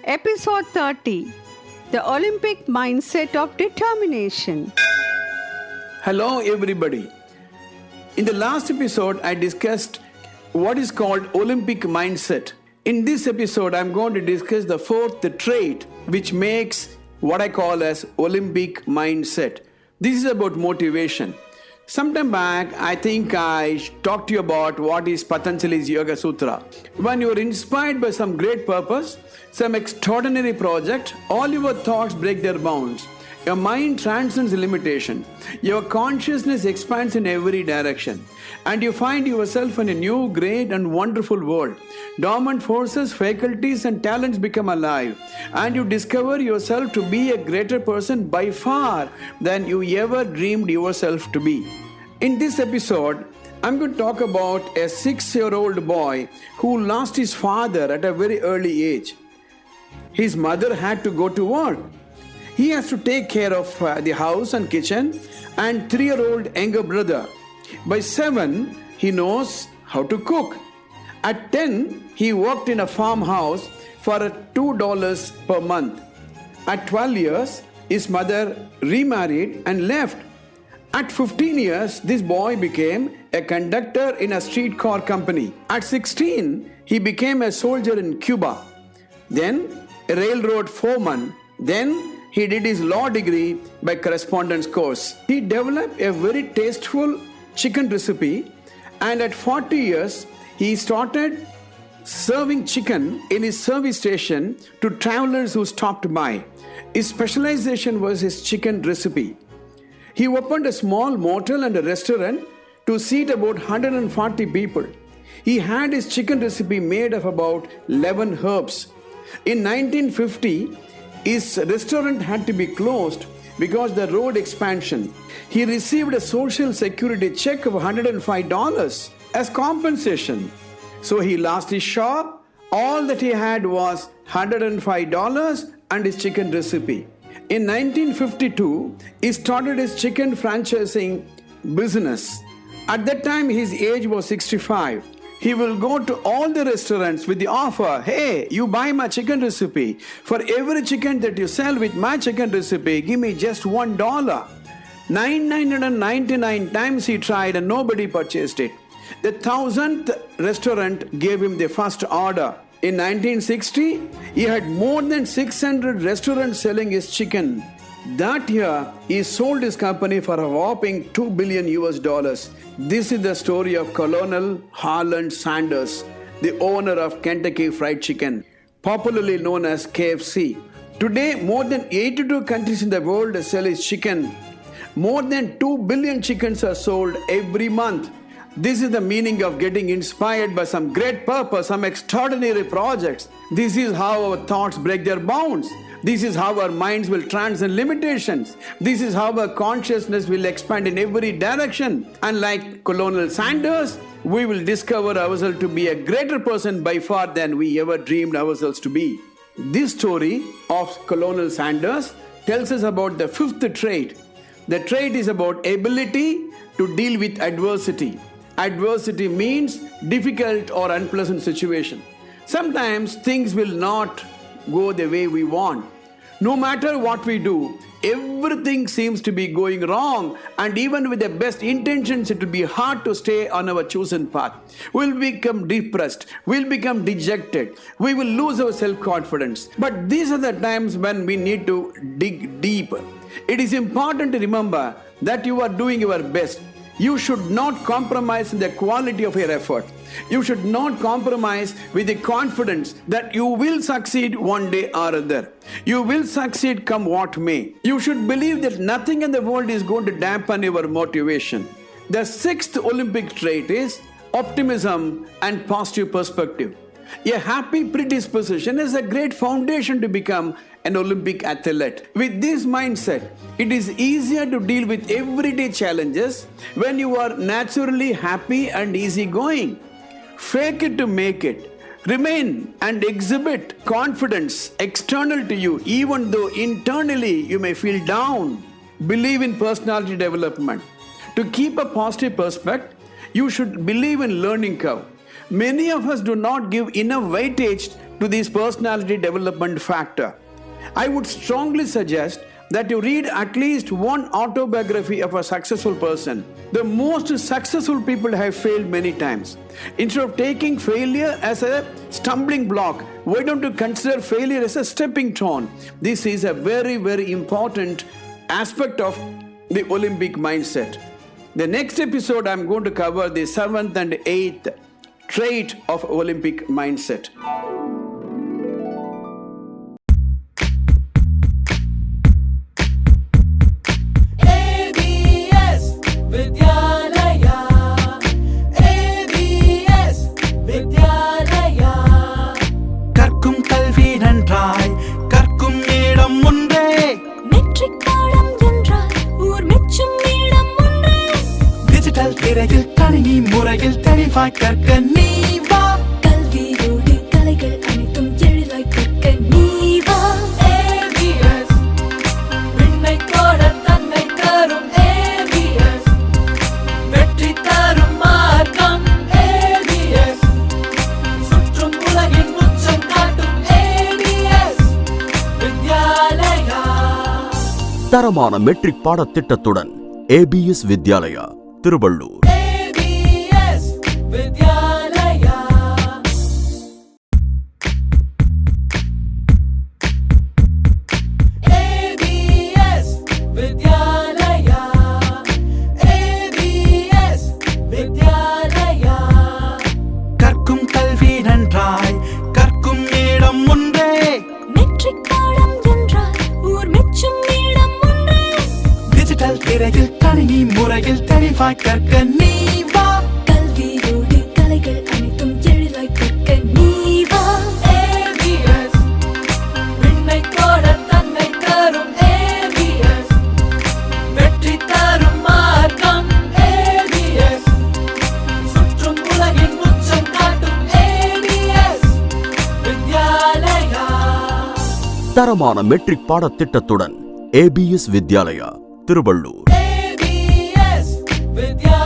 Episode 30, The Olympic Mindset of Determination. Hello everybody. In the last episode, I discussed what is called Olympic mindset. In this episode, I'm going to discuss the fourth trait which makes what I call as Olympic mindset. This is about motivation. Sometime back, I think I talked to you about what is Patanjali's Yoga Sutra. When you are inspired by some great purpose, some extraordinary project, all your thoughts break their bounds. Your mind transcends limitation. Your consciousness expands in every direction. And you find yourself in a new, great and wonderful world. Dormant forces, faculties and talents become alive. And you discover yourself to be a greater person by far than you ever dreamed yourself to be. In this episode, I'm going to talk about a 6-year-old boy who lost his father at a very early age. His mother had to go to work. He has to take care of the house and kitchen and 3-year-old younger brother. By 7, he knows how to cook. At 10, he worked in a farmhouse for $2 per month. At 12 years, his mother remarried and left. At 15 years, this boy became a conductor in a streetcar company. At 16, he became a soldier in Cuba. Then, a railroad foreman. Then, he did his law degree by correspondence course. He developed a very tasteful chicken recipe, and at 40 years, he started serving chicken in his service station to travelers who stopped by. His specialization was his chicken recipe. He opened a small motel and a restaurant to seat about 140 people. He had his chicken recipe made of about 11 herbs. In 1950, his restaurant had to be closed because the road expansion. He received a social security check of $105 as compensation. So he lost his shop. All that he had was $105 and his chicken recipe. In 1952, he started his chicken franchising business. At that time, his age was 65. He will go to all the restaurants with the offer, hey, you buy my chicken recipe. For every chicken that you sell with my chicken recipe, give me just $1. 999 times he tried and nobody purchased it. The 1,000th restaurant gave him the first order. In 1960, he had more than 600 restaurants selling his chicken. That year, he sold his company for a whopping $2 billion. This is the story of Colonel Harland Sanders, the owner of Kentucky Fried Chicken, popularly known as KFC. Today, more than 82 countries in the world sell his chicken. More than 2 billion chickens are sold every month. This is the meaning of getting inspired by some great purpose, some extraordinary projects. This is how our thoughts break their bounds. This is how our minds will transcend limitations. This is how our consciousness will expand in every direction. And like Colonel Sanders, we will discover ourselves to be a greater person by far than we ever dreamed ourselves to be. This story of Colonel Sanders tells us about the fifth trait. The trait is about ability to deal with adversity. Adversity means difficult or unpleasant situation. Sometimes things will not go the way we want. No matter what we do, everything seems to be going wrong, and even with the best intentions, it will be hard to stay on our chosen path. We'll become depressed, we'll become dejected, we will lose our self-confidence. But these are the times when we need to dig deep. It is important to remember that you are doing your best. You should not compromise in the quality of your effort. You should not compromise with the confidence that you will succeed one day or other. You will succeed come what may. You should believe that nothing in the world is going to dampen your motivation. The sixth Olympic trait is optimism and positive perspective. A happy predisposition is a great foundation to become an Olympic athlete. With this mindset, it is easier to deal with everyday challenges when you are naturally happy and easygoing. Fake it to make it. Remain and exhibit confidence external to you, even though internally you may feel down. Believe in personality development. To keep a positive perspective, you should believe in learning curve. Many of us do not give enough weightage to this personality development factor. I would strongly suggest that you read at least one autobiography of a successful person. The most successful people have failed many times. Instead of taking failure as a stumbling block, why don't you consider failure as a stepping stone? This is a very, very important aspect of the Olympic mindset. The next episode, I'm going to cover the 7th and 8th trait of Olympic mindset. முறையில் தெளிவாய் கற்க நீ வா கல்வியோடு கலைகள் அனைத்தும் எளிதாய் கற்க நீ வா ABS விண்ணை கோட தன்னை தரும் ABS வெற்றி தரும் மார்க்கம் ABS சுற்றும் உலகின் உச்சம் காட்டும் ABS வித்யாலயா. தரமான மெட்ரிக் பாடத்திட்டத்துடன் ABS வித்யாலயா திருவள்ளூர். முறையில் தெளிவாய் கற்க நீ வா கல்வியோடு கலைகள் அனைத்தும் எளிதாய் கற்க நீ வா ABS விண்ணை கோட தன்னை தரும் ABS வெற்றி தரும் மார்க்கம் ABS சுற்றும் உலகின் உச்சம் காட்டும் ABS வித்யாலயா. தரமான மெட்ரிக் பாடத்திட்டத்துடன் ABS வித்யாலயா திருவள்ளூர். வித்யா